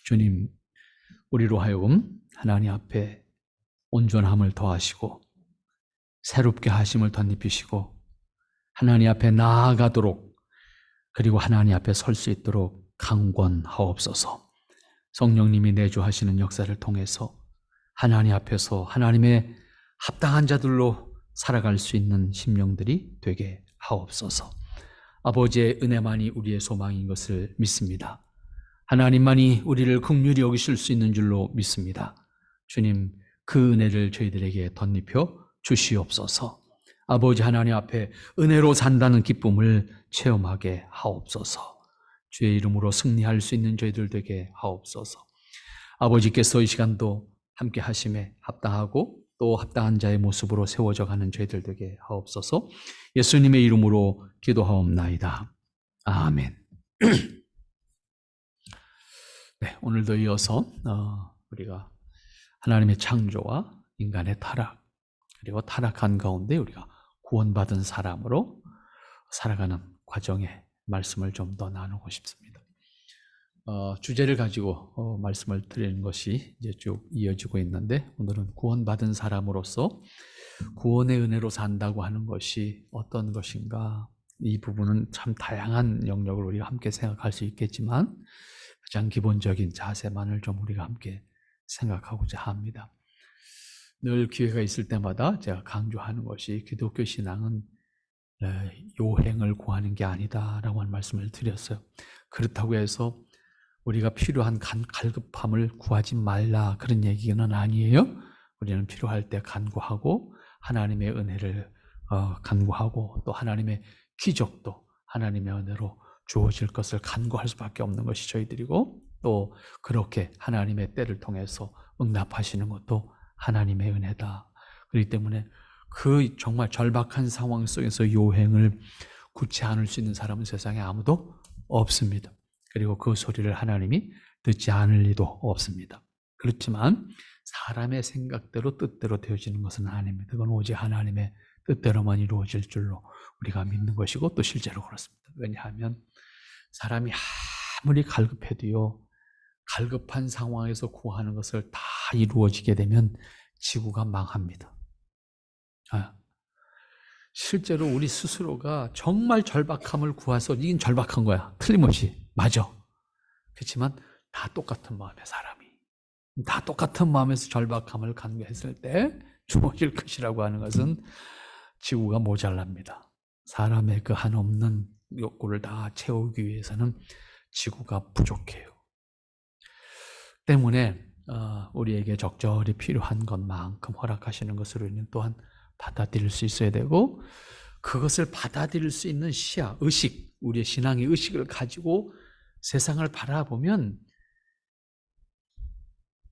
주님, 우리로 하여금 하나님 앞에 온전함을 더하시고 새롭게 하심을 덧입히시고 하나님 앞에 나아가도록, 그리고 하나님 앞에 설 수 있도록 강권하옵소서. 성령님이 내주하시는 역사를 통해서 하나님 앞에서 하나님의 합당한 자들로 살아갈 수 있는 심령들이 되게 하옵소서. 아버지의 은혜만이 우리의 소망인 것을 믿습니다. 하나님만이 우리를 긍휼히 여기실 수 있는 줄로 믿습니다. 주님, 그 은혜를 저희들에게 덧입혀 주시옵소서. 아버지 하나님 앞에 은혜로 산다는 기쁨을 체험하게 하옵소서. 주의 이름으로 승리할 수 있는 저희들 되게 하옵소서. 아버지께서 이 시간도 함께 하심에 합당하고 또 합당한 자의 모습으로 세워져 가는 저희들 되게 하옵소서. 예수님의 이름으로 기도하옵나이다. 아멘. 네, 오늘도 이어서 우리가 하나님의 창조와 인간의 타락, 그리고 타락한 가운데 우리가 구원받은 사람으로 살아가는 과정의 말씀을 좀 더 나누고 싶습니다. 주제를 가지고 말씀을 드리는 것이 이제 쭉 이어지고 있는데, 오늘은 구원받은 사람으로서 구원의 은혜로 산다고 하는 것이 어떤 것인가, 이 부분은 참 다양한 영역을 우리가 함께 생각할 수 있겠지만 가장 기본적인 자세만을 좀 우리가 함께 생각하고자 합니다. 늘 기회가 있을 때마다 제가 강조하는 것이 기독교 신앙은 요행을 구하는 게 아니다라고 하는 말씀을 드렸어요. 그렇다고 해서 우리가 필요한 갈급함을 구하지 말라, 그런 얘기는 아니에요. 우리는 필요할 때 간구하고 하나님의 은혜를 간구하고 또 하나님의 기적도 하나님의 은혜로 주어질 것을 간구할 수밖에 없는 것이 저희들이고, 또 그렇게 하나님의 때를 통해서 응답하시는 것도 하나님의 은혜다. 그렇기 때문에 그 정말 절박한 상황 속에서 요행을 굳지 않을 수 있는 사람은 세상에 아무도 없습니다. 그리고 그 소리를 하나님이 듣지 않을 리도 없습니다. 그렇지만 사람의 생각대로 뜻대로 되어지는 것은 아닙니다. 그건 오직 하나님의 뜻대로만 이루어질 줄로 우리가 믿는 것이고 또 실제로 그렇습니다. 왜냐하면 사람이 아무리 갈급해도요, 갈급한 상황에서 구하는 것을 다 이루어지게 되면 지구가 망합니다. 실제로 우리 스스로가 정말 절박함을 구해서 이긴 절박한 거야. 틀림없이. 맞아. 그렇지만 다 똑같은 마음의 사람이, 다 똑같은 마음에서 절박함을 간구했을 때 주어질 것이라고 하는 것은 지구가 모자랍니다. 사람의 그 한없는 욕구를 다 채우기 위해서는 지구가 부족해요. 때문에 우리에게 적절히 필요한 것만큼 허락하시는 것으로 우리는 또한 받아들일 수 있어야 되고, 그것을 받아들일 수 있는 시야, 의식, 우리의 신앙의 의식을 가지고 세상을 바라보면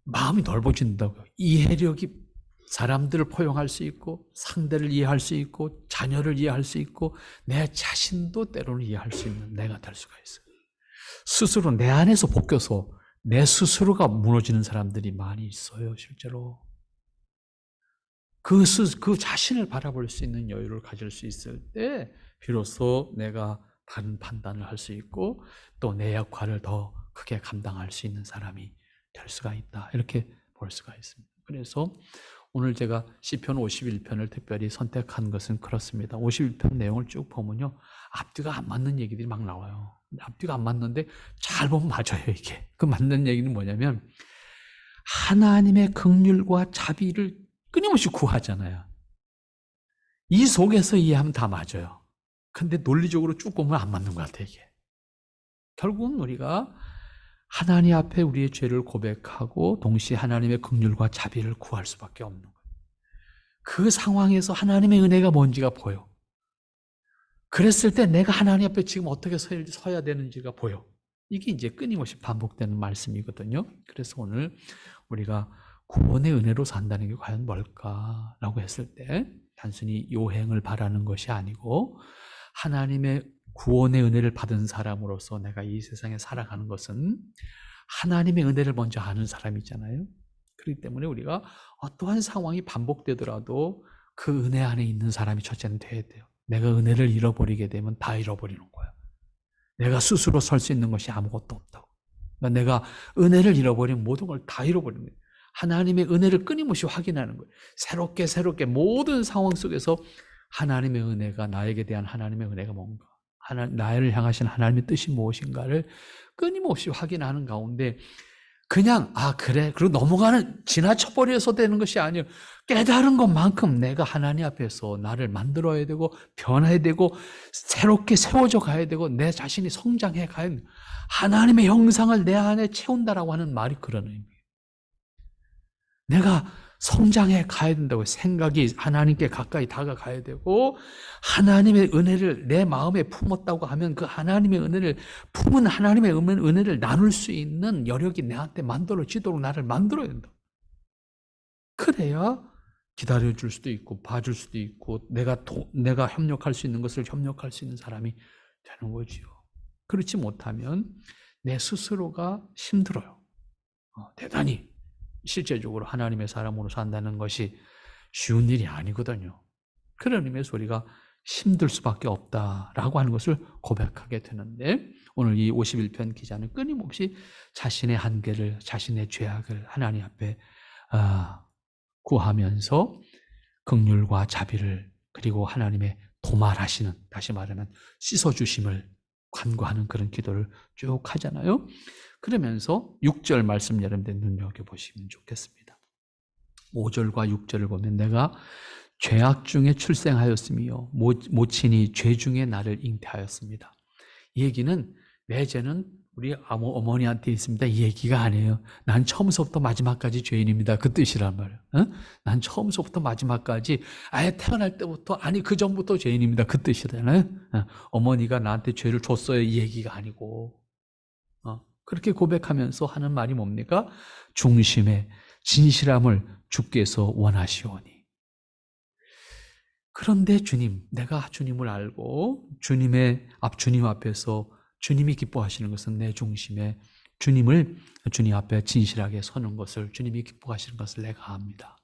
마음이 넓어진다고요. 이해력이 사람들을 포용할 수 있고, 상대를 이해할 수 있고, 자녀를 이해할 수 있고, 내 자신도 때로는 이해할 수 있는 내가 될 수가 있어요. 스스로 내 안에서 벗겨서 내 스스로가 무너지는 사람들이 많이 있어요, 실제로. 그 자신을 바라볼 수 있는 여유를 가질 수 있을 때 비로소 내가 다른 판단을 할 수 있고 또 내 역할을 더 크게 감당할 수 있는 사람이 될 수가 있다, 이렇게 볼 수가 있습니다. 그래서 오늘 제가 시편 51편을 특별히 선택한 것은 그렇습니다. 51편 내용을 쭉 보면요, 앞뒤가 안 맞는 얘기들이 막 나와요. 앞뒤가 안 맞는데 잘 보면 맞아요. 이게 그 맞는 얘기는 뭐냐면, 하나님의 긍휼과 자비를 끊임없이 구하잖아요. 이 속에서 이해하면 다 맞아요. 근데 논리적으로 쭉 보면 안 맞는 것 같아요, 이게. 결국은 우리가 하나님 앞에 우리의 죄를 고백하고 동시에 하나님의 긍휼과 자비를 구할 수밖에 없는 거예요. 그 상황에서 하나님의 은혜가 뭔지가 보여. 그랬을 때 내가 하나님 앞에 지금 어떻게 서야 되는지가 보여. 이게 이제 끊임없이 반복되는 말씀이거든요. 그래서 오늘 우리가 구원의 은혜로 산다는 게 과연 뭘까라고 했을 때, 단순히 요행을 바라는 것이 아니고 하나님의 구원의 은혜를 받은 사람으로서 내가 이 세상에 살아가는 것은 하나님의 은혜를 먼저 아는 사람이잖아요. 그렇기 때문에 우리가 어떠한 상황이 반복되더라도 그 은혜 안에 있는 사람이 첫째는 돼야 돼요. 내가 은혜를 잃어버리게 되면 다 잃어버리는 거야. 내가 스스로 설 수 있는 것이 아무것도 없다고. 그러니까 내가 은혜를 잃어버리면 모든 걸 다 잃어버리는 거예요. 하나님의 은혜를 끊임없이 확인하는 거예요. 새롭게 모든 상황 속에서 하나님의 은혜가, 나에게 대한 하나님의 은혜가 뭔가, 나를 향하신 하나님의 뜻이 무엇인가를 끊임없이 확인하는 가운데 그냥 그래 그리고 지나쳐버려서 되는 것이 아니에요. 깨달은 것만큼 내가 하나님 앞에서 나를 만들어야 되고 변해야 되고 새롭게 세워져 가야 되고 내 자신이 성장해 가야 돼요. 하나님의 형상을 내 안에 채운다라고 하는 말이 그런 의미예요. 내가 성장해 가야 된다고, 생각이 하나님께 가까이 다가가야 되고 하나님의 은혜를 내 마음에 품었다고 하면 그 하나님의 은혜를 품은 하나님의 은혜를 나눌 수 있는 여력이 내한테 만들어지도록 나를 만들어야 된다. 그래야 기다려줄 수도 있고 봐줄 수도 있고 내가 협력할 수 있는 것을 협력할 수 있는 사람이 되는 거지요. 그렇지 못하면 내 스스로가 힘들어요. 대단히 실제적으로 하나님의 사람으로 산다는 것이 쉬운 일이 아니거든요. 그런 의미에서 우리가 힘들 수밖에 없다라고 하는 것을 고백하게 되는데, 오늘 이 51편 기자는 끊임없이 자신의 한계를, 자신의 죄악을 하나님 앞에 구하면서 긍휼과 자비를, 그리고 하나님의 도말하시는, 다시 말하면 씻어주심을 간구하는 그런 기도를 쭉 하잖아요. 그러면서 6절 말씀 여러분들 눈여겨보시면 좋겠습니다. 5절과 6절을 보면 내가 죄악 중에 출생하였으며 모친이 죄 중에 나를 잉태하였습니다. 이 얘기는 내 죄는 우리 어머니한테 있습니다, 이 얘기가 아니에요. 난 처음서부터 마지막까지 죄인입니다, 그 뜻이란 말이에요. 난 처음서부터 마지막까지 아예 태어날 때부터, 아니 그 전부터 죄인입니다, 그 뜻이잖아요. 어머니가 나한테 죄를 줬어요, 이 얘기가 아니고, 그렇게 고백하면서 하는 말이 뭡니까? 중심의 진실함을 주께서 원하시오니. 그런데 주님, 내가 주님을 알고 주님 앞에서 주님이 기뻐하시는 것은 내 중심에 주님 앞에 진실하게 서는 것을, 주님이 기뻐하시는 것을 내가 압니다.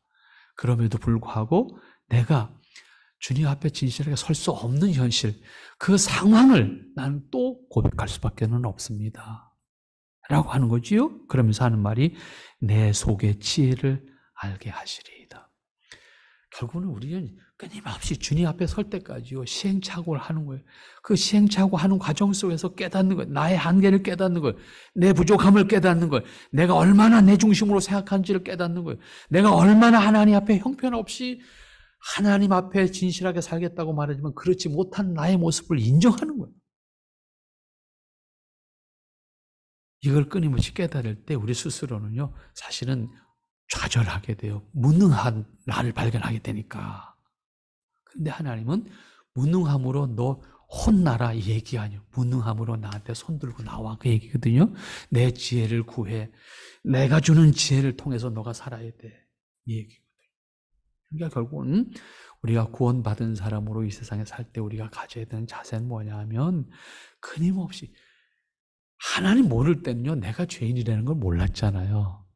그럼에도 불구하고 내가 주님 앞에 진실하게 설 수 없는 현실, 그 상황을 나는 또 고백할 수밖에 없습니다 라고 하는 거지요. 그러면서 하는 말이 내 속의 지혜를 알게 하시리이다. 결국은 우리는 끊임없이 주님 앞에 설 때까지요, 시행착오를 하는 거예요. 그 시행착오 하는 과정 속에서 깨닫는 거예요. 나의 한계를 깨닫는 거예요. 내 부족함을 깨닫는 거예요. 내가 얼마나 내 중심으로 생각하는지를 깨닫는 거예요. 내가 얼마나 하나님 앞에 형편없이 하나님 앞에 진실하게 살겠다고 말하지만 그렇지 못한 나의 모습을 인정하는 거예요. 이걸 끊임없이 깨달을 때 우리 스스로는요, 사실은 좌절하게 돼요. 무능한 나를 발견하게 되니까. 근데 하나님은 무능함으로 너 혼나라 이 얘기 아니에요. 무능함으로 나한테 손들고 나와, 그 얘기거든요. 내 지혜를 구해. 내가 주는 지혜를 통해서 너가 살아야 돼, 이 얘기거든요. 그러니까 결국은 우리가 구원받은 사람으로 이 세상에 살 때 우리가 가져야 되는 자세는 뭐냐 하면, 끊임없이 하나님 모를 때는요, 내가 죄인이라는 걸 몰랐잖아요.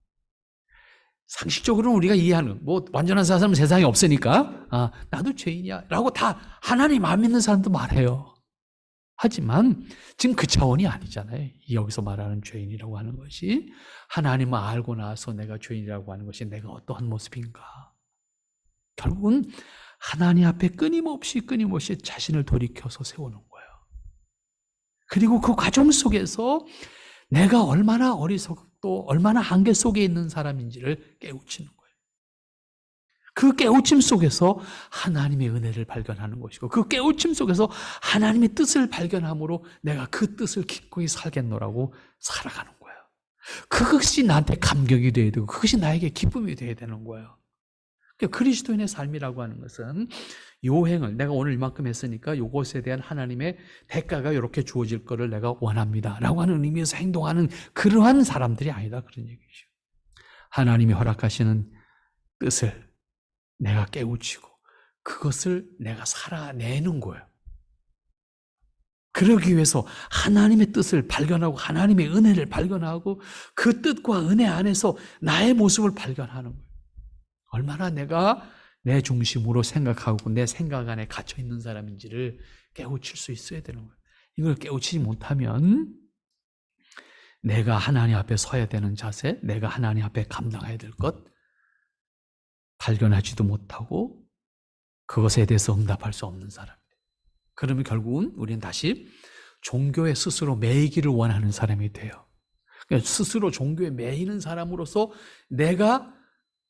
상식적으로는 우리가 이해하는, 완전한 사람은 세상에 없으니까 나도 죄인이야 라고 다 하나님 안 믿는 사람도 말해요. 하지만 지금 그 차원이 아니잖아요. 여기서 말하는 죄인이라고 하는 것이, 하나님을 알고 나서 내가 죄인이라고 하는 것이 내가 어떠한 모습인가. 결국은 하나님 앞에 끊임없이 자신을 돌이켜서 세우는 거예요. 그리고 그 과정 속에서 내가 얼마나 어리석고 얼마나 한계 속에 있는 사람인지를 깨우치는 거예요. 그 깨우침 속에서 하나님의 은혜를 발견하는 것이고, 그 깨우침 속에서 하나님의 뜻을 발견함으로 내가 그 뜻을 기꺼이 살겠노라고 살아가는 거예요. 그것이 나한테 감격이 돼야 되고 그것이 나에게 기쁨이 돼야 되는 거예요. 그러니까 그리스도인의 삶이라고 하는 것은 요행을, 내가 오늘 이만큼 했으니까 요것에 대한 하나님의 대가가 이렇게 주어질 거를 내가 원합니다 라고 하는 의미에서 행동하는 그러한 사람들이 아니다, 그런 얘기죠. 하나님이 허락하시는 뜻을 내가 깨우치고 그것을 내가 살아내는 거예요. 그러기 위해서 하나님의 뜻을 발견하고 하나님의 은혜를 발견하고 그 뜻과 은혜 안에서 나의 모습을 발견하는 거예요. 얼마나 내가 내 중심으로 생각하고 내 생각 안에 갇혀 있는 사람인지를 깨우칠 수 있어야 되는 거예요. 이걸 깨우치지 못하면 내가 하나님 앞에 서야 되는 자세, 내가 하나님 앞에 감당해야 될 것 발견하지도 못하고 그것에 대해서 응답할 수 없는 사람이에요. 그러면 결국은 우리는 다시 종교에 스스로 매이기를 원하는 사람이 돼요. 그러니까 스스로 종교에 매이는 사람으로서 내가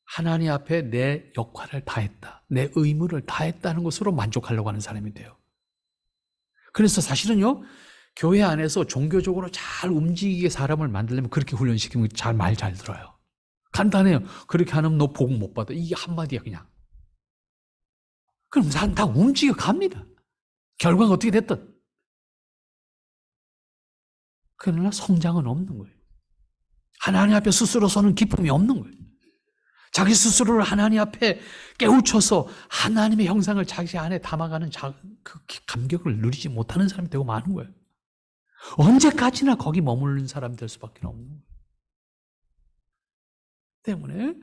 하나님 앞에 내 역할을 다했다, 내 의무를 다했다는 것으로 만족하려고 하는 사람이 돼요. 그래서 사실은요, 교회 안에서 종교적으로 잘 움직이게 사람을 만들려면 그렇게 훈련시키면 말 잘 들어요. 간단해요. 그렇게 하면 너 복 못 받아. 이게 한마디야 그냥. 그럼 사람 다 움직여 갑니다. 결과가 어떻게 됐든. 그러나 성장은 없는 거예요. 하나님 앞에 스스로 서는 기쁨이 없는 거예요. 자기 스스로를 하나님 앞에 깨우쳐서 하나님의 형상을 자기 안에 담아가는 그 감격을 누리지 못하는 사람이 되고 마는 거예요. 언제까지나 거기 머무르는 사람이 될 수밖에 없는 거예요. 때문에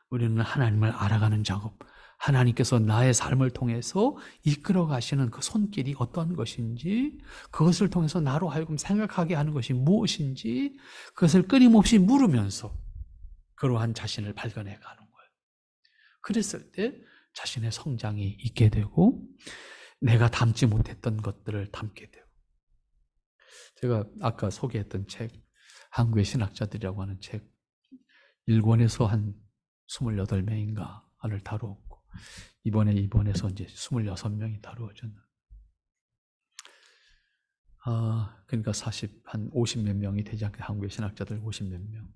우리는 하나님을 알아가는 작업, 하나님께서 나의 삶을 통해서 이끌어 가시는 그 손길이 어떤 것인지, 그것을 통해서 나로 하여금 생각하게 하는 것이 무엇인지 그것을 끊임없이 물으면서 그러한 자신을 발견해 가는 거예요. 그랬을 때 자신의 성장이 있게 되고 내가 담지 못했던 것들을 담게 되고, 제가 아까 소개했던 책, 한국의 신학자들이라고 하는 책, 일본에서 한 28명인가를 다루었고 이번에서 이제 26명이 다루어졌나. 그러니까 한 50몇 명이 되지 않게 한국의 신학자들 50몇 명.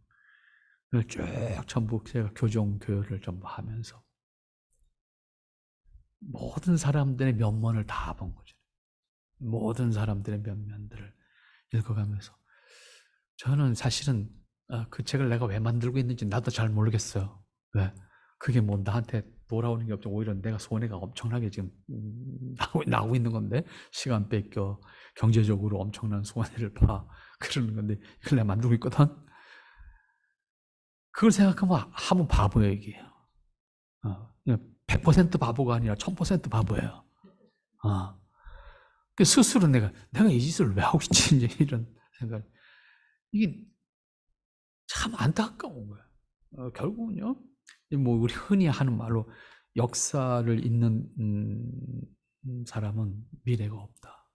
쭉 전부 제가 교정교열을 전부 하면서 모든 사람들의 면면을 다 본 거죠. 모든 사람들의 면면들을 읽어가면서 저는 사실은 그 책을 내가 왜 만들고 있는지 나도 잘 모르겠어요. 왜? 그게 뭐 나한테 돌아오는 게 없죠. 오히려 내가 손해가 엄청나게 지금 나오고 있는 건데, 시간 뺏겨 경제적으로 엄청난 손해를 봐 그러는 건데 이걸 내가 만들고 있거든. 그걸 생각하면 하면 바보예요 이게. 100% 바보가 아니라 1000% 바보예요. 스스로 내가 이 짓을 왜 하고 있지 이런 생각. 이게 참 안타까운 거예요. 결국은요, 뭐 우리 흔히 하는 말로 역사를 잇는 사람은 미래가 없다.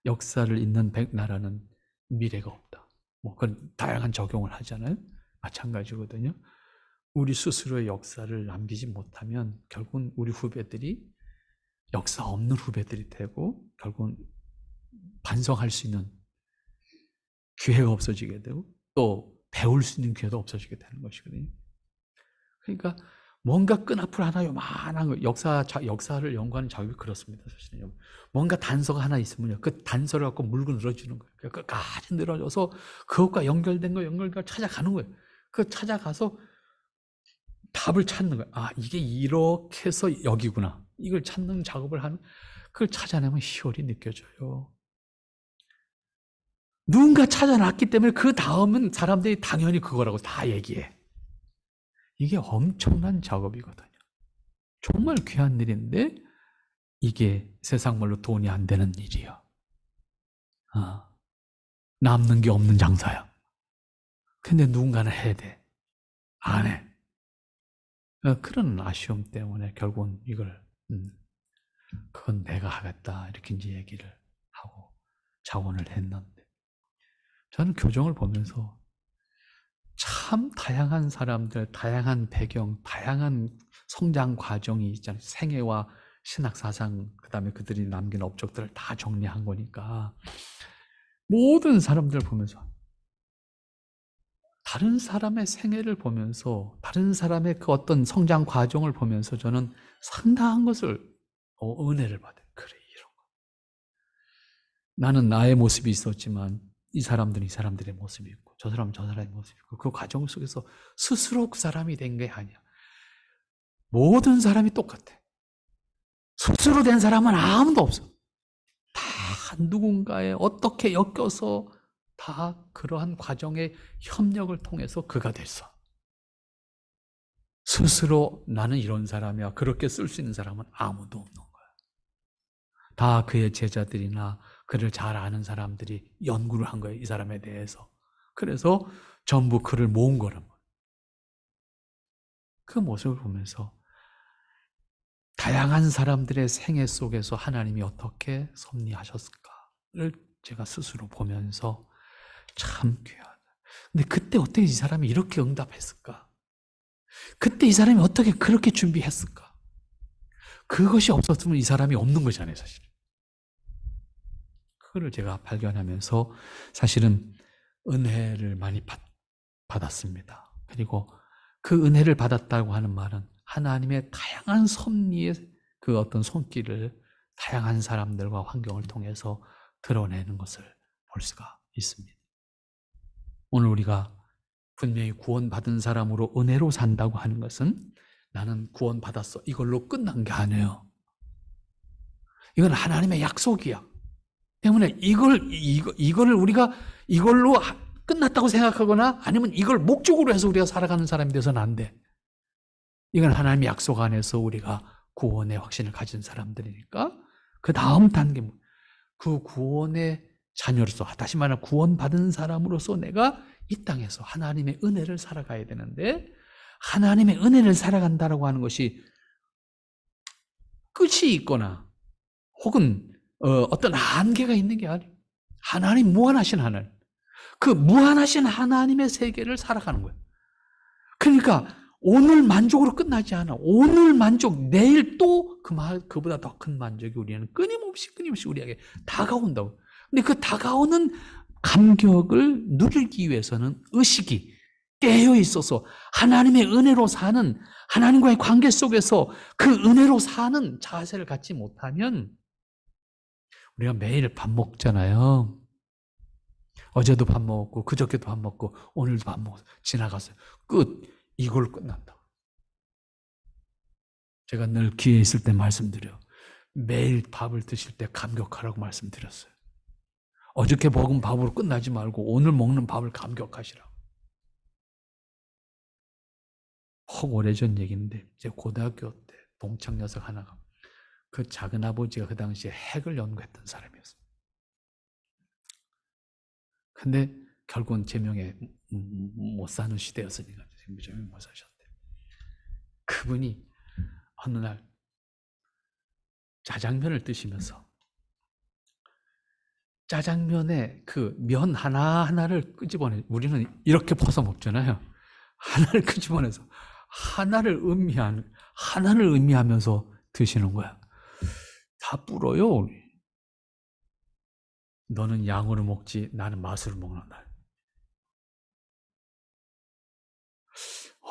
역사를 잇는 나라는 미래가 없다. 뭐 그런 다양한 적용을 하잖아요. 마찬가지거든요. 우리 스스로의 역사를 남기지 못하면 결국은 우리 후배들이 역사 없는 후배들이 되고 결국은 반성할 수 있는 기회가 없어지게 되고 또 배울 수 있는 기회도 없어지게 되는 것이거든요. 그러니까 뭔가 끈앞을 하나 요만한 거, 역사를 연구하는 작업이 그렇습니다. 사실은 뭔가 단서가 하나 있으면요, 그 단서를 갖고 물고 늘어지는 거예요. 끝까지 늘어져서 그것과 연결된 거 찾아가는 거예요. 그 찾아가서 답을 찾는 거예요. 이게 이렇게 해서 여기구나. 이걸 찾는 작업을 하는, 그걸 찾아내면 희열이 느껴져요. 누군가 찾아놨기 때문에 그 다음은 사람들이 당연히 그거라고 다 얘기해. 이게 엄청난 작업이거든요. 정말 귀한 일인데 이게 세상 말로 돈이 안 되는 일이야. 남는 게 없는 장사야. 근데 누군가는 해야 돼. 안 해. 그런 아쉬움 때문에 결국은 이걸 그건 내가 하겠다 이렇게 이제 얘기를 하고 자원을 했는데, 저는 교정을 보면서 참 다양한 사람들, 다양한 배경, 다양한 성장 과정이 있잖아요. 생애와 신학 사상, 그다음에 그들이 남긴 업적들을 다 정리한 거니까 모든 사람들 보면서 다른 사람의 생애를 보면서 다른 사람의 그 어떤 성장 과정을 보면서 저는 상당한 것을 은혜를 받아요. 그래, 이런 거. 나는 나의 모습이 있었지만 이 사람들은 이 사람들의 모습이 있고 저 사람은 저 사람의 모습이 있고 그 과정 속에서 스스로 그 사람이 된 게 아니야. 모든 사람이 똑같아. 스스로 된 사람은 아무도 없어. 다 누군가에 어떻게 엮여서 다 그러한 과정의 협력을 통해서 그가 됐어. 스스로 나는 이런 사람이야 그렇게 쓸 수 있는 사람은 아무도 없는 거야. 다 그의 제자들이나 그를 잘 아는 사람들이 연구를 한 거예요. 이 사람에 대해서 그래서 전부 그를 모은 거란 말이에요. 그 모습을 보면서 다양한 사람들의 생애 속에서 하나님이 어떻게 섭리하셨을까를 제가 스스로 보면서 참 귀하다. 근데 그때 어떻게 이 사람이 이렇게 응답했을까? 그때 이 사람이 어떻게 그렇게 준비했을까? 그것이 없었으면 이 사람이 없는 거잖아요, 사실. 그거를 제가 발견하면서 사실은 은혜를 많이 받았습니다. 그리고 그 은혜를 받았다고 하는 말은 하나님의 다양한 섭리의 그 어떤 손길을 다양한 사람들과 환경을 통해서 드러내는 것을 볼 수가 있습니다. 오늘 우리가 분명히 구원받은 사람으로 은혜로 산다고 하는 것은 나는 구원받았어, 이걸로 끝난 게 아니에요. 이건 하나님의 약속이야. 때문에 이거를 우리가 이걸로 끝났다고 생각하거나 아니면 이걸 목적으로 해서 우리가 살아가는 사람이 돼서는 안 돼. 이건 하나님의 약속 안에서 우리가 구원의 확신을 가진 사람들이니까 그 다음 단계, 그 구원의 자녀로서, 다시 말하면 구원받은 사람으로서 내가 이 땅에서 하나님의 은혜를 살아가야 되는데, 하나님의 은혜를 살아간다라고 하는 것이 끝이 있거나 혹은 어떤 한계가 있는 게 아니에요. 하나님 무한하신 하나님, 그 무한하신 하나님의 세계를 살아가는 거예요. 그러니까 오늘 만족으로 끝나지 않아. 오늘 만족, 내일 또 그보다 더 큰 만족이 우리는 끊임없이 우리에게 다가온다고. 근데 그 다가오는 감격을 누리기 위해서는 의식이 깨어 있어서 하나님의 은혜로 사는, 하나님과의 관계 속에서 그 은혜로 사는 자세를 갖지 못하면, 우리가 매일 밥 먹잖아요. 어제도 밥 먹었고 그저께도 밥 먹고 오늘도 밥 먹었어요. 지나갔어요. 끝. 이걸 끝난다. 제가 늘 기회 있을 때 말씀드려. 매일 밥을 드실 때 감격하라고 말씀드렸어요. 어저께 먹은 밥으로 끝나지 말고 오늘 먹는 밥을 감격하시라고. 혹 오래전 얘기인데 제 고등학교 때 동창 녀석 하나가, 그 작은 아버지가 그 당시에 핵을 연구했던 사람이었어요. 근데 결국은 제명에 못 사는 시대였으니까 제명에 못 사셨대. 그분이 어느 날 짜장면을 드시면서 짜장면에 그 면 하나하나를 끄집어내, 우리는 이렇게 퍼서 먹잖아요. 하나를 끄집어내서 하나를 의미하면서 드시는 거야. 다 불어요, 우리. 너는 양으로 먹지 나는 맛으로 먹는 날.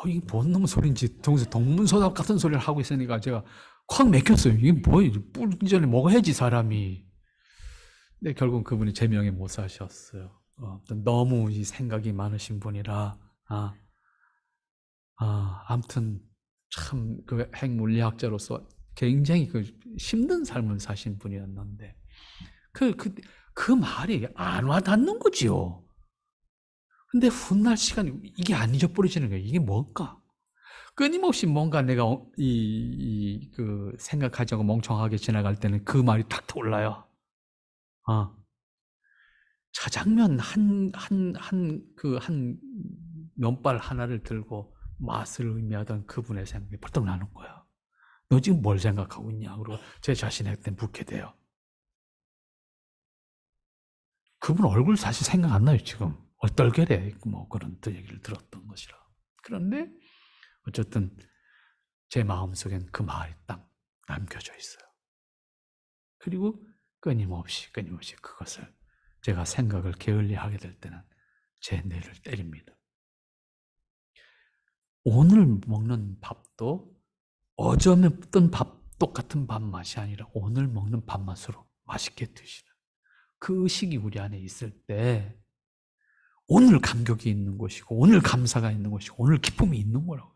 이게 뭔 놈의 소리인지 동문서답 같은 소리를 하고 있으니까 제가 확 맥혔어요. 이게 뭐야, 불기 전에 먹어야지 사람이. 근데 결국 그분이 제명에 못 사셨어요. 너무 이 생각이 많으신 분이라. 아무튼 참 그 핵물리학자로서 굉장히 그 힘든 삶을 사신 분이었는데 그 말이 안 와닿는 거지요. 근데 훗날 시간이 이게 안 잊어버려지는 거예요. 이게 뭘까? 끊임없이 뭔가 내가 그 생각하지 않고 멍청하게 지나갈 때는 그 말이 탁 떠올라요. 자장면 한 면발 하나를 들고 맛을 의미하던 그분의 생각이 벌떡 나는 거야. 너 지금 뭘 생각하고 있냐? 그리고 제 자신한테 묻게 돼요. 그분 얼굴 사실 생각 안 나요, 지금. 얼떨결에 뭐 그런 얘기를 들었던 것이라. 그런데 어쨌든 제 마음속엔 그 말이 딱 남겨져 있어요. 그리고 끊임없이 그것을 제가 생각을 게을리하게 될 때는 제 뇌를 때립니다. 오늘 먹는 밥도 어제 먹던 똑같은 밥 맛이 아니라 오늘 먹는 밥 맛으로 맛있게 드시는 그 의식이 우리 안에 있을 때 오늘 감격이 있는 것이고 오늘 감사가 있는 것이고 오늘 기쁨이 있는 거라고.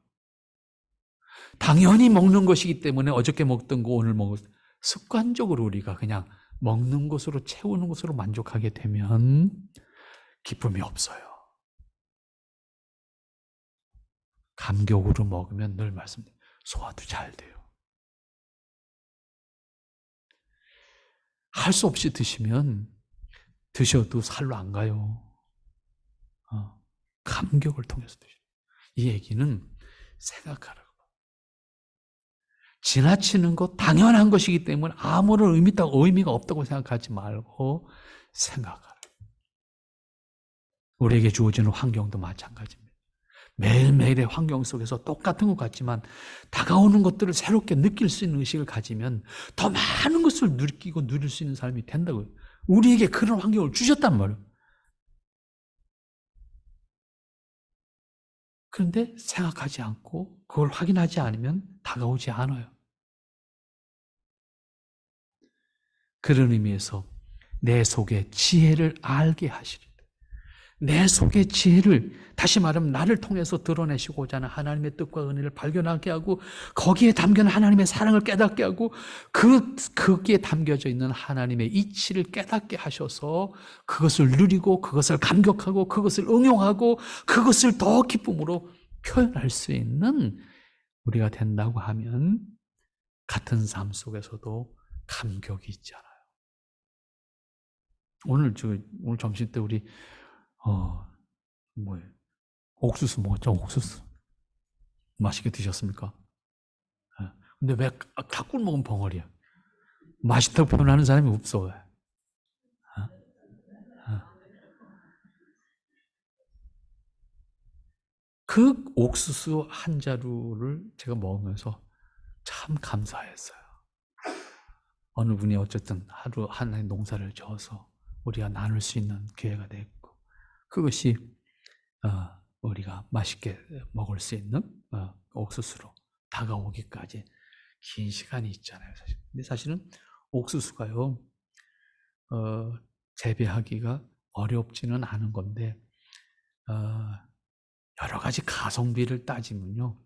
당연히 먹는 것이기 때문에 어저께 먹던 거 오늘 먹을, 습관적으로 우리가 그냥 먹는 것으로 채우는 것으로 만족하게 되면 기쁨이 없어요. 감격으로 먹으면 늘 말씀드려요. 소화도 잘 돼요. 할 수 없이 드시면 드셔도 살로 안 가요. 감격을 통해서 드시는. 이 얘기는 생각하라고. 지나치는 것 당연한 것이기 때문에 아무런 의미가 없다고 생각하지 말고 생각하라. 우리에게 주어지는 환경도 마찬가지입니다. 매일매일의 환경 속에서 똑같은 것 같지만 다가오는 것들을 새롭게 느낄 수 있는 의식을 가지면 더 많은 것을 느끼고 누릴 수 있는 삶이 된다고요. 우리에게 그런 환경을 주셨단 말이에요. 그런데 생각하지 않고 그걸 확인하지 않으면 다가오지 않아요. 그런 의미에서 내 속에 지혜를 알게 하시리라. 내 속의 지혜를, 다시 말하면 나를 통해서 드러내시고자 하는 하나님의 뜻과 은혜를 발견하게 하고 거기에 담겨있는 하나님의 사랑을 깨닫게 하고 거기에 담겨져 있는 하나님의 이치를 깨닫게 하셔서 그것을 누리고 그것을 감격하고 그것을 응용하고 그것을 더 기쁨으로 표현할 수 있는 우리가 된다고 하면 같은 삶 속에서도 감격이 있잖아요. 오늘 점심 때 우리 뭐예요? 옥수수 먹었죠? 옥수수. 맛있게 드셨습니까? 근데 왜 닭굴 먹으면 벙어리야? 맛있다고 표현하는 사람이 없어. 왜? 그 옥수수 한 자루를 제가 먹으면서 참 감사했어요. 어느 분이 어쨌든 하루 하나의 농사를 지어서 우리가 나눌 수 있는 기회가 됐고 그것이 우리가 맛있게 먹을 수 있는 옥수수로 다가오기까지 긴 시간이 있잖아요. 사실. 근데 사실은 옥수수가요 재배하기가 어렵지는 않은 건데 여러 가지 가성비를 따지면요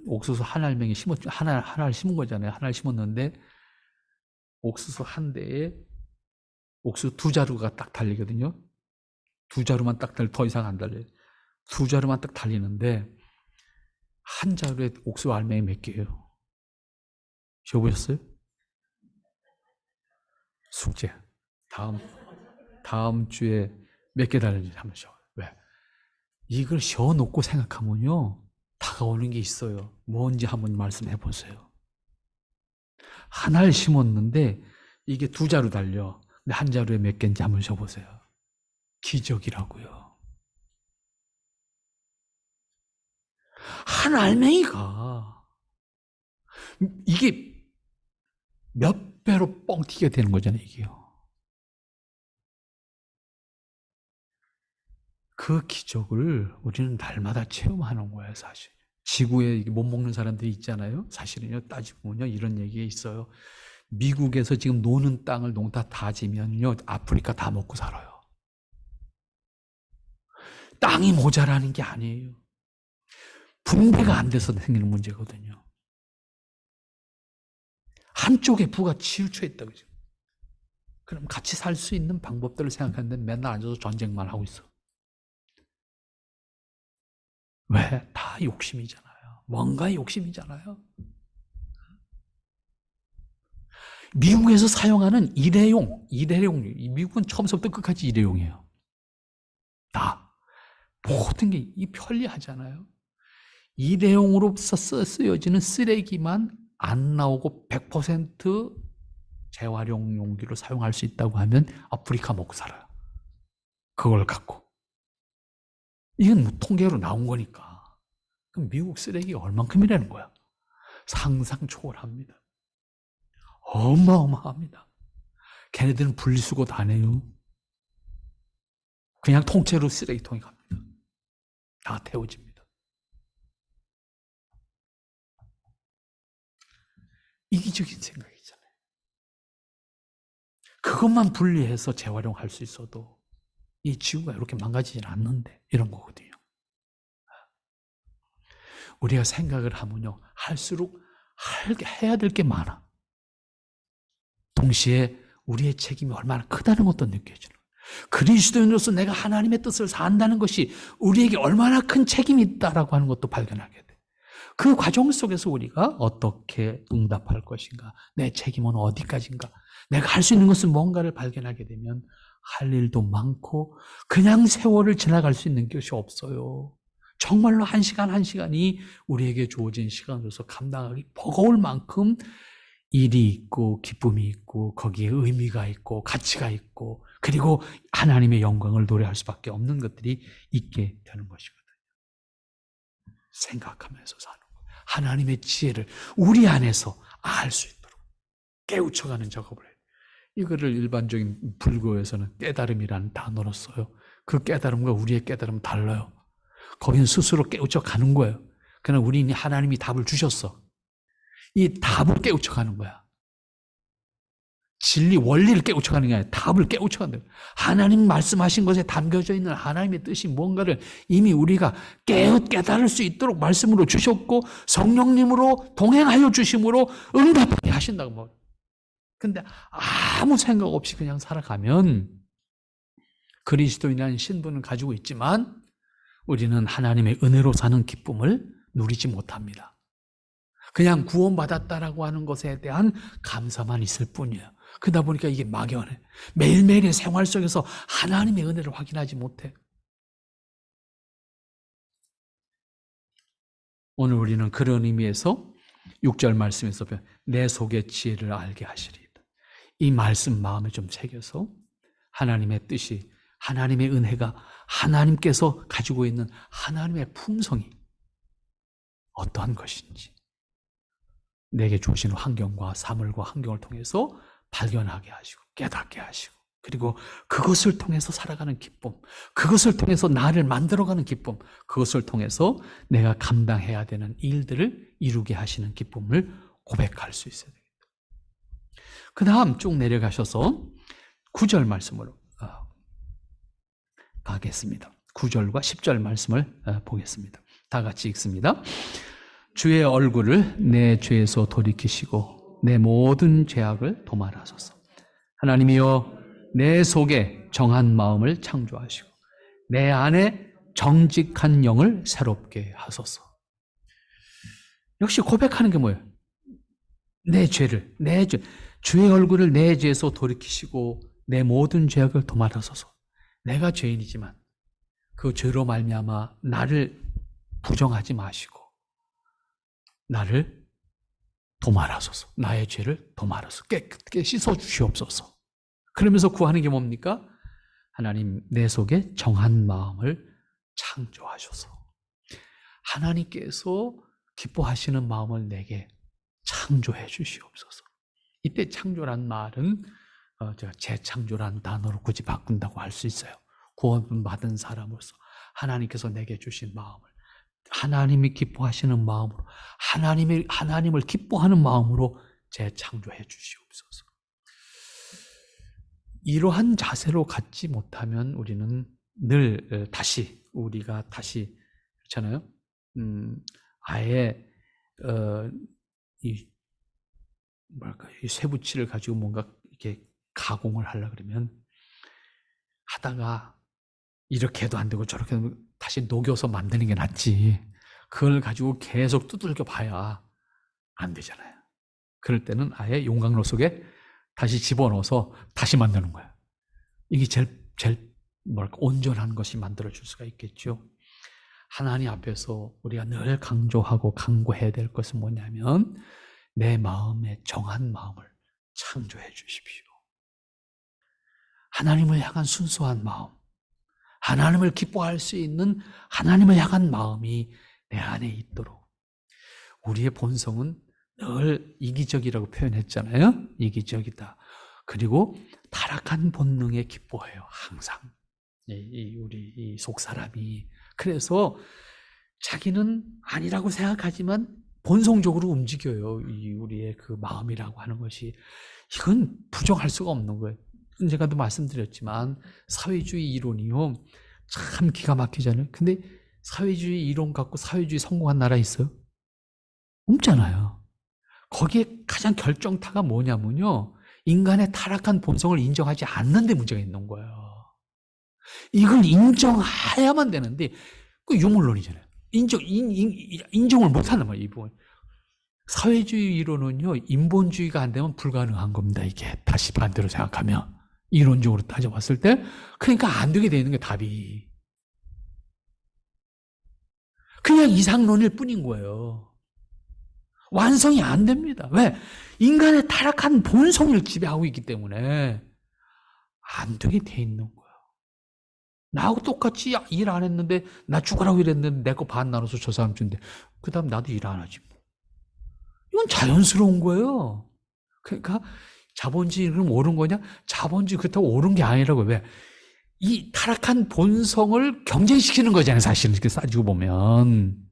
옥수수 한 알맹이 하나를 심은 거잖아요. 하나를 심었는데 옥수수 한 대에 옥수수 두 자루가 딱 달리거든요. 두 자루만 딱 더 이상 안 달려요. 두 자루만 딱 달리는데 한 자루에 옥수수 알맹이 몇 개예요? 지어보셨어요? 숙제. 다음 주에 몇 개 달리는지 한번 쉬어. 왜? 이걸 쉬어놓고 생각하면요 다가오는 게 있어요. 뭔지 한번 말씀해 보세요. 하나를 심었는데 이게 두 자루 달려. 근데 한 자루에 몇 개인지 한번 쉬어보세요. 기적이라고요. 한 알맹이가 이게 몇 배로 뻥 튀게 되는 거잖아요, 이게요. 그 기적을 우리는 날마다 체험하는 거예요, 사실. 지구에 못 먹는 사람들이 있잖아요. 사실은요, 따지보면요, 이런 얘기가 있어요. 미국에서 지금 노는 땅을 농사 다 지면요, 아프리카 다 먹고 살아요. 땅이 모자라는 게 아니에요. 분배가 안 돼서 생기는 문제거든요. 한쪽에 부가 치우쳐 있다고. 그럼 같이 살 수 있는 방법들을 생각하는데 맨날 앉아서 전쟁만 하고 있어. 왜? 다 욕심이잖아요. 뭔가 욕심이잖아요. 미국에서 사용하는 일회용, 미국은 처음부터 끝까지 일회용이에요. 다. 모든 게 편리하잖아요. 일회용으로 쓰여지는 쓰레기만 안 나오고 100% 재활용 용기로 사용할 수 있다고 하면 아프리카 먹고 살아요. 그걸 갖고. 이건 뭐 통계로 나온 거니까. 그럼 미국 쓰레기가 얼만큼이라는 거야? 상상 초월합니다. 어마어마합니다. 걔네들은 분리수거도 안 해요. 그냥 통째로 쓰레기통에 갑니다. 다 태워집니다. 이기적인 생각이잖아요. 그것만 분리해서 재활용할 수 있어도 이 지구가 이렇게 망가지진 않는데 이런 거거든요. 우리가 생각을 하면요 할수록 해야 될 게 많아. 동시에 우리의 책임이 얼마나 크다는 것도 느껴지는 거예요. 그리스도인으로서 내가 하나님의 뜻을 산다는 것이 우리에게 얼마나 큰 책임이 있다라고 하는 것도 발견하게 돼. 그 과정 속에서 우리가 어떻게 응답할 것인가, 내 책임은 어디까지인가, 내가 할 수 있는 것은 뭔가를 발견하게 되면 할 일도 많고 그냥 세월을 지나갈 수 있는 것이 없어요. 정말로 한 시간 한 시간이 우리에게 주어진 시간으로서 감당하기 버거울 만큼 일이 있고 기쁨이 있고 거기에 의미가 있고 가치가 있고 그리고 하나님의 영광을 노래할 수밖에 없는 것들이 있게 되는 것이거든요. 생각하면서 사는 것. 하나님의 지혜를 우리 안에서 알 수 있도록 깨우쳐가는 작업을 해요. 이거를 일반적인 불교에서는 깨달음이라는 단어로 써요. 그 깨달음과 우리의 깨달음은 달라요. 거기는 스스로 깨우쳐가는 거예요. 그러나 우리는 하나님이 답을 주셨어. 이 답을 깨우쳐가는 거야. 진리, 원리를 깨우쳐가는 게 아니라 답을 깨우쳐가는 거야. 하나님 말씀하신 것에 담겨져 있는 하나님의 뜻이 뭔가를 이미 우리가 깨달을 수 있도록 말씀으로 주셨고 성령님으로 동행하여 주심으로 응답하게 하신다고 뭐. 근데 아무 생각 없이 그냥 살아가면 그리스도인이라는 신분을 가지고 있지만 우리는 하나님의 은혜로 사는 기쁨을 누리지 못합니다. 그냥 구원받았다라고 하는 것에 대한 감사만 있을 뿐이에요. 그러다 보니까 이게 막연해. 매일매일의 생활 속에서 하나님의 은혜를 확인하지 못해. 오늘 우리는 그런 의미에서 6절 말씀에서 내 속의 지혜를 알게 하시리이다. 이 말씀 마음에 좀 새겨서 하나님의 뜻이, 하나님의 은혜가, 하나님께서 가지고 있는 하나님의 품성이 어떠한 것인지 내게 주신 환경과 사물과 환경을 통해서 발견하게 하시고 깨닫게 하시고 그리고 그것을 통해서 살아가는 기쁨, 그것을 통해서 나를 만들어가는 기쁨, 그것을 통해서 내가 감당해야 되는 일들을 이루게 하시는 기쁨을 고백할 수 있어야 됩니다. 그 다음 쭉 내려가셔서 9절 말씀으로 가겠습니다. 9절과 10절 말씀을 보겠습니다. 다 같이 읽습니다. 주의 얼굴을 내 죄에서 돌이키시고 내 모든 죄악을 도말하소서. 하나님이여 내 속에 정한 마음을 창조하시고 내 안에 정직한 영을 새롭게 하소서. 역시 고백하는 게 뭐예요? 내 죄를, 주의 얼굴을 내 죄에서 돌이키시고 내 모든 죄악을 도말하소서. 내가 죄인이지만 그 죄로 말미암아 나를 부정하지 마시고 나를 도말하소서. 나의 죄를 도말하소서. 깨끗게 씻어 주시옵소서. 그러면서 구하는 게 뭡니까? 하나님 내 속에 정한 마음을 창조하셔서 하나님께서 기뻐하시는 마음을 내게 창조해 주시옵소서. 이때 창조란 말은 제가 재창조란 단어로 굳이 바꾼다고 할 수 있어요. 구원받은 사람으로서 하나님께서 내게 주신 마음을 하나님이 기뻐하시는 마음으로 하나님을 기뻐하는 마음으로 재창조해 주시옵소서. 이러한 자세로 갖지 못하면 우리는 늘 우리가 다시 그렇잖아요. 아예 이 쇠붙이를 가지고 뭔가 이렇게 가공을 하려 그러면 하다가 이렇게 해도 안 되고 저렇게 해도 다시 녹여서 만드는 게 낫지. 그걸 가지고 계속 두들겨 봐야 안 되잖아요. 그럴 때는 아예 용광로 속에 다시 집어넣어서 다시 만드는 거야. 이게 제일 온전한 것이 만들어질 수가 있겠죠. 하나님 앞에서 우리가 늘 강조하고 강구해야 될 것은 뭐냐면 내 마음에 정한 마음을 창조해 주십시오. 하나님을 향한 순수한 마음, 하나님을 기뻐할 수 있는 하나님을 향한 마음이 내 안에 있도록. 우리의 본성은 늘 이기적이라고 표현했잖아요. 이기적이다. 그리고 타락한 본능에 기뻐해요. 항상. 우리 이 속사람이. 그래서 자기는 아니라고 생각하지만 본성적으로 움직여요. 우리의 그 마음이라고 하는 것이. 이건 부정할 수가 없는 거예요. 제가도 말씀드렸지만 사회주의 이론이요. 참 기가 막히잖아요. 근데 사회주의 이론 갖고 사회주의 성공한 나라 있어요? 없잖아요. 거기에 가장 결정타가 뭐냐면요. 인간의 타락한 본성을 인정하지 않는 데 문제가 있는 거예요. 이걸 인정해야만 되는데 그 유물론이잖아요. 인정을 못한단 말이에요. 이 부분. 사회주의 이론은요. 인본주의가 안 되면 불가능한 겁니다. 이게 다시 반대로 생각하면. 이론적으로 따져봤을 때. 그러니까 안 되게 돼 있는 게 답이. 그냥 이상론일 뿐인 거예요. 완성이 안 됩니다. 왜? 인간의 타락한 본성을 지배하고 있기 때문에 안 되게 돼 있는 거예요. 나하고 똑같이 일 안 했는데, 나 죽으라고 일했는데 내 거 반 나눠서 저 사람 준대. 그 다음 나도 일 안 하지. 이건 자연스러운 거예요. 그러니까 자본주의 그럼 옳은 거냐? 자본주의 그렇다고 옳은 게 아니라고. 왜? 이 타락한 본성을 경쟁시키는 거잖아요. 사실은 이렇게 따지고 보면.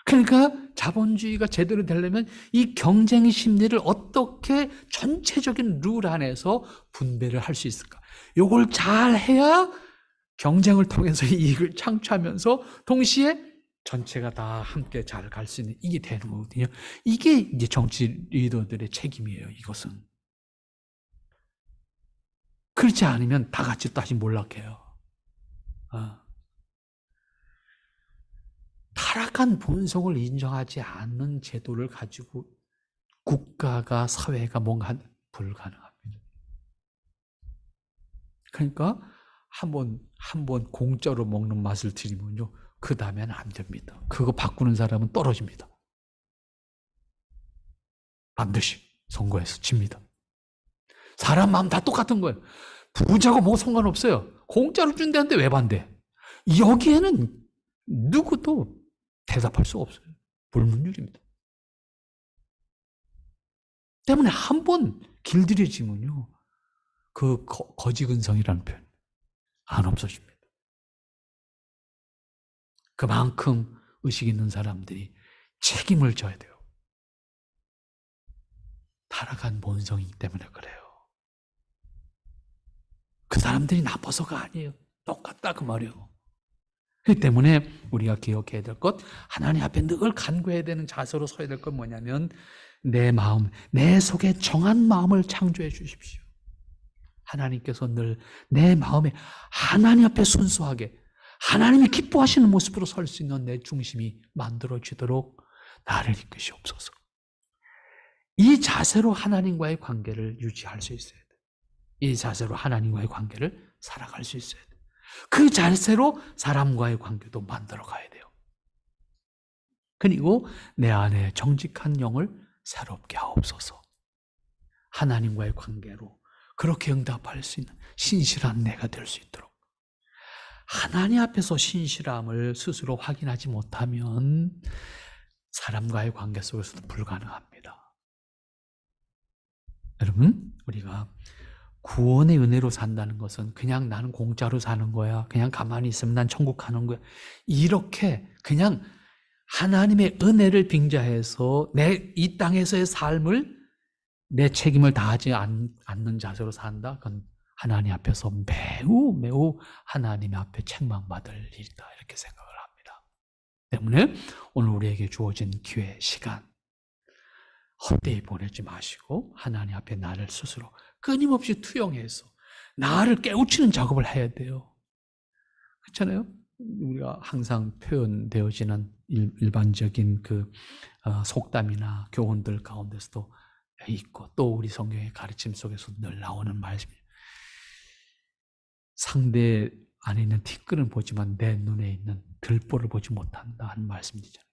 그러니까 자본주의가 제대로 되려면 이 경쟁 심리를 어떻게 전체적인 룰 안에서 분배를 할 수 있을까? 이걸 잘 해야 경쟁을 통해서 이익을 창출하면서 동시에 전체가 다 함께 잘 갈 수 있는 이게 되는 거거든요. 이게 이제 정치 리더들의 책임이에요, 이것은. 그렇지 않으면 다 같이 다시 몰락해요. 타락한 본성을 인정하지 않는 제도를 가지고 국가가, 사회가 뭔가 불가능합니다. 그러니까 한 번 공짜로 먹는 맛을 들이면요, 그 다음에는 안 됩니다. 그거 바꾸는 사람은 떨어집니다. 반드시 선거에서 집니다. 사람 마음 다 똑같은 거예요. 부자고 뭐 상관없어요. 공짜로 준다는데 왜 반대? 여기에는 누구도 대답할 수 없어요. 불문율입니다. 때문에 한 번 길들여지면요, 그 거지근성이라는 표현 안 없어집니다. 그만큼 의식 있는 사람들이 책임을 져야 돼요. 타락한 본성이기 때문에 그래요. 그 사람들이 나빠서가 아니에요. 똑같다 그 말이에요. 그렇기 때문에 우리가 기억해야 될 것, 하나님 앞에 늘 간구해야 되는 자세로 서야 될 건 뭐냐면, 내 마음, 내 속에 정한 마음을 창조해 주십시오. 하나님께서 늘 내 마음에 하나님 앞에 순수하게 하나님이 기뻐하시는 모습으로 설 수 있는 내 중심이 만들어지도록 나를 이끄시옵소서. 이 자세로 하나님과의 관계를 유지할 수 있어야 돼요. 이 자세로 하나님과의 관계를 살아갈 수 있어야 돼요. 그 자세로 사람과의 관계도 만들어 가야 돼요. 그리고 내 안에 정직한 영을 새롭게 하옵소서. 하나님과의 관계로 그렇게 응답할 수 있는 신실한 내가 될 수 있도록. 하나님 앞에서 신실함을 스스로 확인하지 못하면 사람과의 관계 속에서도 불가능합니다. 여러분, 우리가 구원의 은혜로 산다는 것은 그냥 나는 공짜로 사는 거야, 그냥 가만히 있으면 난 천국 가는 거야, 이렇게 그냥 하나님의 은혜를 빙자해서 내 이 땅에서의 삶을 내 책임을 다하지 않는 자세로 산다? 그건 하나님 앞에서 매우 하나님 앞에 책망받을 일이다, 이렇게 생각을 합니다. 때문에 오늘 우리에게 주어진 기회, 시간 헛되이 보내지 마시고 하나님 앞에 나를 스스로 끊임없이 투영해서 나를 깨우치는 작업을 해야 돼요. 그렇잖아요? 우리가 항상 표현되어지는 일반적인 그 속담이나 교훈들 가운데서도 있고, 또 우리 성경의 가르침 속에서 늘 나오는 말씀이에요. 상대 안에 있는 티끌은 보지만 내 눈에 있는 들보를 보지 못한다 하는 말씀이잖아요.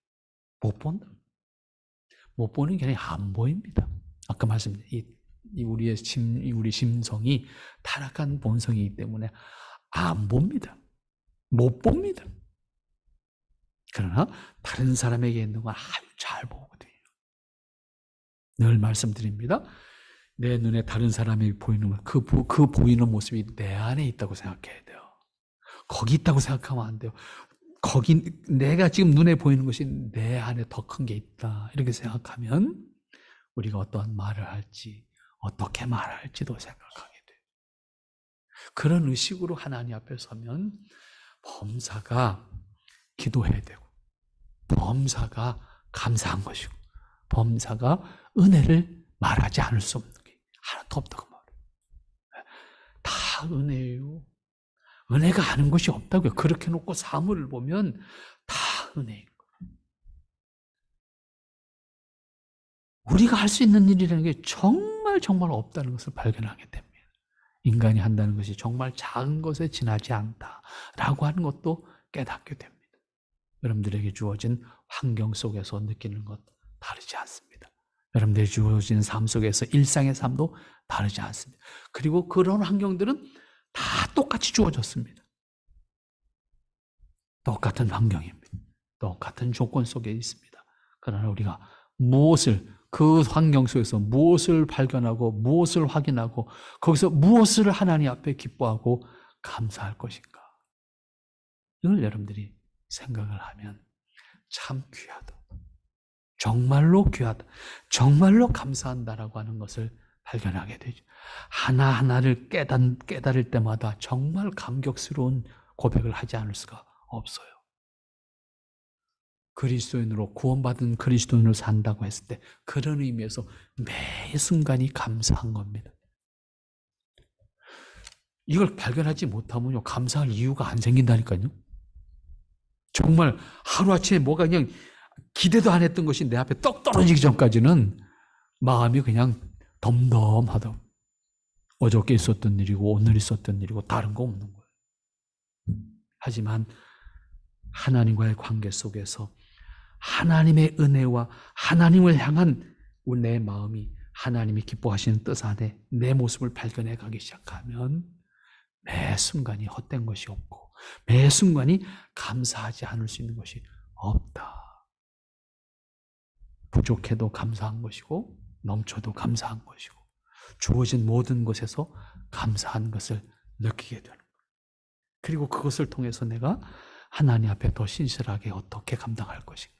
못 본다. 못 보는 게 아니라 안 보입니다. 아까 말씀드린 우리 심성이 타락한 본성이기 때문에 안 봅니다. 못 봅니다. 그러나 다른 사람에게 있는 건 아주 잘 보거든요. 늘 말씀드립니다. 내 눈에 다른 사람이 보이는 것, 그 보이는 모습이 내 안에 있다고 생각해야 돼요. 거기 있다고 생각하면 안 돼요. 거기 내가 지금 눈에 보이는 것이 내 안에 더 큰 게 있다, 이렇게 생각하면 우리가 어떠한 말을 할지, 어떻게 말할지도 생각하게 돼요. 그런 의식으로 하나님 앞에 서면 범사가 기도해야 되고, 범사가 감사한 것이고, 범사가 은혜를 말하지 않을 수 없는 게 하나도 없다고 말해요. 다 은혜예요. 은혜가 아는 것이 없다고요. 그렇게 놓고 사물을 보면 다 은혜인 거예요. 우리가 할 수 있는 일이라는 게 정말 없다는 것을 발견하게 됩니다. 인간이 한다는 것이 정말 작은 것에 지나지 않다라고 하는 것도 깨닫게 됩니다. 여러분들에게 주어진 환경 속에서 느끼는 것 다르지 않습니다. 여러분들에게 주어진 삶 속에서 일상의 삶도 다르지 않습니다. 그리고 그런 환경들은 다 똑같이 주어졌습니다. 똑같은 환경입니다. 똑같은 조건 속에 있습니다. 그러나 우리가 그 환경 속에서 무엇을 발견하고 무엇을 확인하고 거기서 무엇을 하나님 앞에 기뻐하고 감사할 것인가? 이걸 여러분들이 생각을 하면 참 귀하다. 정말로 귀하다. 정말로 감사한다라고 하는 것을 발견하게 되죠. 하나하나를 깨달을 때마다 정말 감격스러운 고백을 하지 않을 수가 없어요. 그리스도인으로 구원받은 그리스도인으로 산다고 했을 때 그런 의미에서 매 순간이 감사한 겁니다. 이걸 발견하지 못하면요, 감사할 이유가 안 생긴다니까요. 정말 하루아침에 뭐가 그냥 기대도 안 했던 것이 내 앞에 떡 떨어지기 전까지는 마음이 그냥 덤덤하다. 어저께 있었던 일이고 오늘 있었던 일이고 다른 거 없는 거예요. 하지만 하나님과의 관계 속에서 하나님의 은혜와 하나님을 향한 내 마음이 하나님이 기뻐하시는 뜻 안에 내 모습을 발견해 가기 시작하면 매 순간이 헛된 것이 없고 매 순간이 감사하지 않을 수 있는 것이 없다. 부족해도 감사한 것이고 넘쳐도 감사한 것이고 주어진 모든 것에서 감사한 것을 느끼게 되는 거예요. 그리고 그것을 통해서 내가 하나님 앞에 더 신실하게 어떻게 감당할 것인가,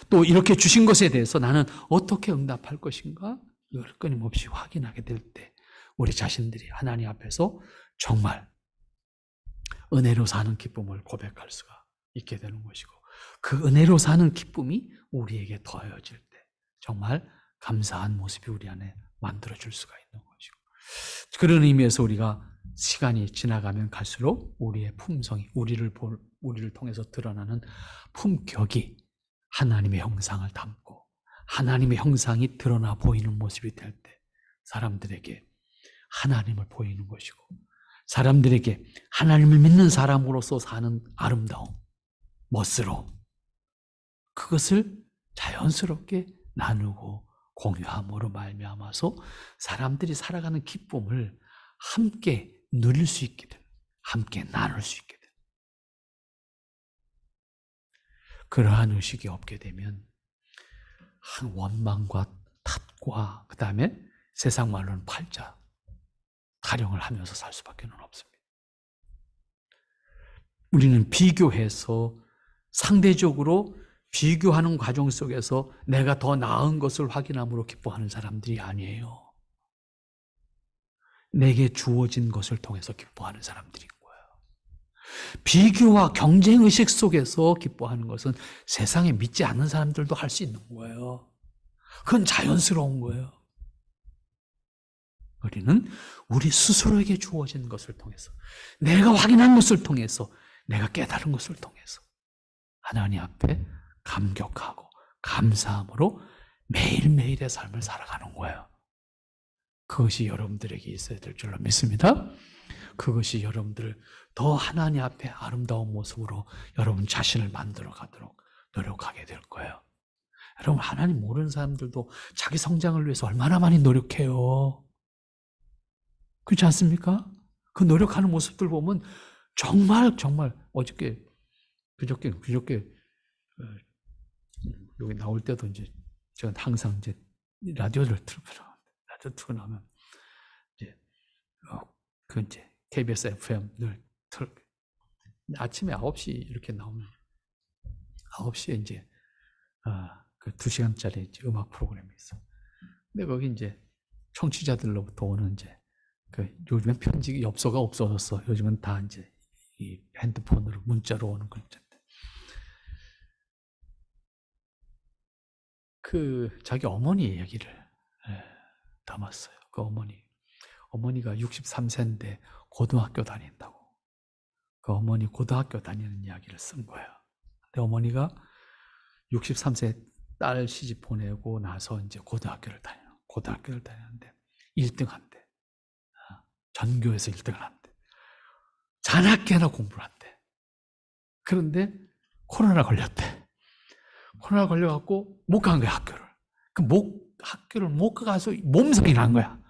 또 이렇게 주신 것에 대해서 나는 어떻게 응답할 것인가, 이걸 끊임없이 확인하게 될 때 우리 자신들이 하나님 앞에서 정말 은혜로 사는 기쁨을 고백할 수가 있게 되는 것이고, 그 은혜로 사는 기쁨이 우리에게 더해질 때 정말 감사한 모습이 우리 안에 만들어질 수가 있는 것이고, 그런 의미에서 우리가 시간이 지나가면 갈수록 우리의 품성이, 우리를 통해서 드러나는 품격이 하나님의 형상을 담고 하나님의 형상이 드러나 보이는 모습이 될 때 사람들에게 하나님을 보이는 것이고, 사람들에게 하나님을 믿는 사람으로서 사는 아름다움, 멋스러움, 그것을 자연스럽게 나누고 공유함으로 말미암아서 사람들이 살아가는 기쁨을 함께 누릴 수 있게 되는, 함께 나눌 수 있게 되는, 그러한 의식이 없게 되면 한 원망과 탓과 그 다음에 세상 말로는 팔자, 타령을 하면서 살 수밖에 없습니다. 우리는 비교해서 상대적으로 비교하는 과정 속에서 내가 더 나은 것을 확인함으로 기뻐하는 사람들이 아니에요. 내게 주어진 것을 통해서 기뻐하는 사람들인 거예요. 비교와 경쟁의식 속에서 기뻐하는 것은 세상에 믿지 않는 사람들도 할 수 있는 거예요. 그건 자연스러운 거예요. 우리는 우리 스스로에게 주어진 것을 통해서, 내가 확인한 것을 통해서, 내가 깨달은 것을 통해서 하나님 앞에 감격하고 감사함으로 매일매일의 삶을 살아가는 거예요. 그것이 여러분들에게 있어야 될 줄로 믿습니다. 그것이 여러분들을 더 하나님 앞에 아름다운 모습으로 여러분 자신을 만들어 가도록 노력하게 될 거예요. 여러분, 하나님 모르는 사람들도 자기 성장을 위해서 얼마나 많이 노력해요. 그렇지 않습니까? 그 노력하는 모습들 보면 정말 그저께 여기 나올 때도 이제 저는 항상 이제 라디오를 틀고 나면 이제 이제 KBS FM 늘 아침에 9시 이렇게 나오면 9시에 이제 그 2시간짜리 이제 음악 프로그램이 있어. 근데 거기 이제 청취자들로부터 오는 이제 요즘엔 편지 엽서가 없어졌어. 요즘은 다 이제 이 핸드폰으로 문자로 오는 글자인데, 자기 어머니 얘기를 담았어요. 그 어머니가 63세인데 고등학교 다닌다고. 그 어머니 고등학교 다니는 이야기를 쓴 거예요. 근데 어머니가 63세 딸 시집 보내고 나서 이제 고등학교를 다니는데 1등 한대. 전교에서 1등을 한대. 자나깨나 공부를 한대. 그런데 코로나 걸렸대. 코로나 걸려갖고 못 간 거야, 학교를. 학교를 못 가서 몸살이 난 거야.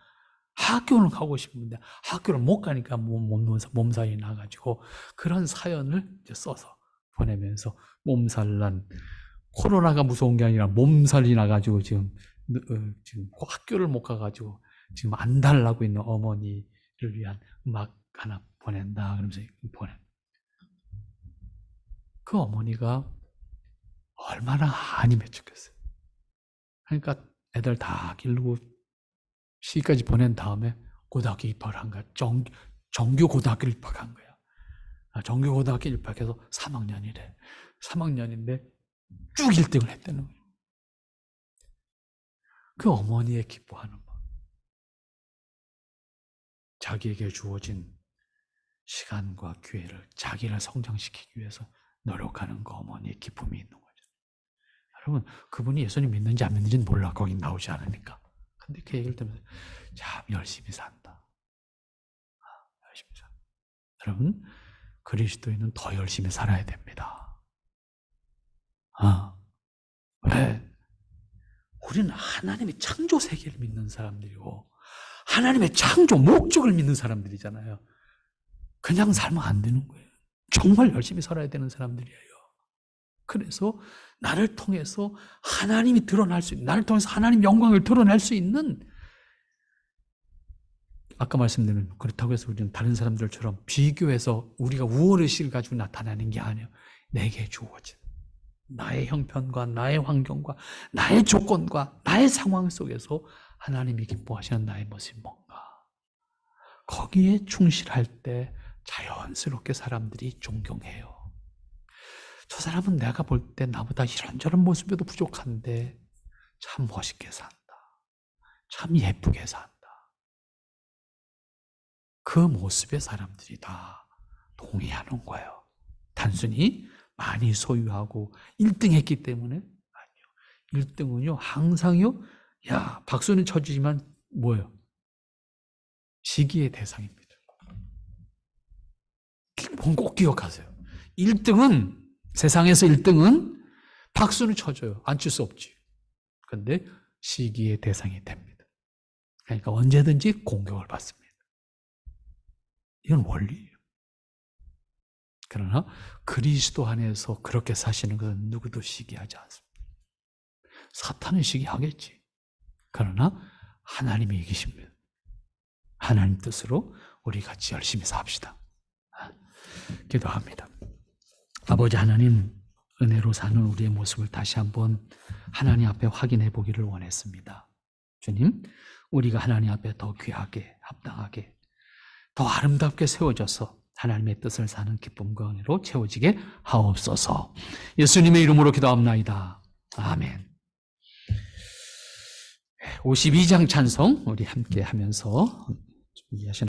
학교는 가고 싶은데 학교를 못 가니까 몸살이 나가지고 그런 사연을 이제 써서 보내면서 몸살난, 코로나가 무서운 게 아니라 몸살이 나가지고 지금 학교를 못 가가지고 지금 안달나고 있는 어머니를 위한 음악 하나 보낸다. 그러면서 그 어머니가 얼마나 한이 맺혔겠어요. 그러니까 애들 다 기르고 시까지 보낸 다음에 고등학교 입학을 한 거야. 정규 고등학교 입학한 거야. 정규 고등학교 입학해서 3학년이래. 3학년인데 쭉 1등을 했다는 거예요. 그 어머니의 기뻐하는 마음. 자기에게 주어진 시간과 기회를 자기를 성장시키기 위해서 노력하는 그 어머니의 기쁨이 있는 거죠. 여러분, 그분이 예수님 믿는지 안 믿는지는 몰라. 거기 나오지 않으니까. 근데 그 얘기를 들으면서 참 열심히 산다. 열심히 산다. 여러분, 그리스도인은 더 열심히 살아야 됩니다. 왜? 우리는 하나님의 창조 세계를 믿는 사람들이고 하나님의 창조 목적을 믿는 사람들이잖아요. 그냥 살면 안 되는 거예요. 정말 열심히 살아야 되는 사람들이에요. 그래서 나를 통해서 하나님이 드러날 수 있는, 나를 통해서 하나님 영광을 드러낼 수 있는, 아까 말씀드린, 그렇다고 해서 우리는 다른 사람들처럼 비교해서 우리가 우월의식을 가지고 나타나는 게 아니에요. 내게 주어진 나의 형편과 나의 환경과 나의 조건과 나의 상황 속에서 하나님이 기뻐하시는 나의 모습이 뭔가, 거기에 충실할 때 자연스럽게 사람들이 존경해요. 저 사람은 내가 볼 때 나보다 이런저런 모습에도 부족한데 참 멋있게 산다. 참 예쁘게 산다. 그 모습에 사람들이 다 동의하는 거예요. 단순히 많이 소유하고 1등 했기 때문에 아니요. 1등은요 항상요, 야 박수는 쳐주지만 뭐예요? 시기의 대상입니다. 꼭 기억하세요. 1등은, 세상에서 1등은 박수는 쳐줘요. 안 칠 수 없지. 그런데 시기의 대상이 됩니다. 그러니까 언제든지 공격을 받습니다. 이건 원리예요. 그러나 그리스도 안에서 그렇게 사시는 것은 누구도 시기하지 않습니다. 사탄은 시기하겠지. 그러나 하나님이 이기십니다. 하나님 뜻으로 우리 같이 열심히 삽시다. 기도합니다. 아버지 하나님, 은혜로 사는 우리의 모습을 다시 한번 하나님 앞에 확인해 보기를 원했습니다. 주님, 우리가 하나님 앞에 더 귀하게, 합당하게, 더 아름답게 세워져서 하나님의 뜻을 사는 기쁨과 은혜로 채워지게 하옵소서. 예수님의 이름으로 기도합나이다. 아멘. 52장 찬송 우리 함께 하면서 준비하시는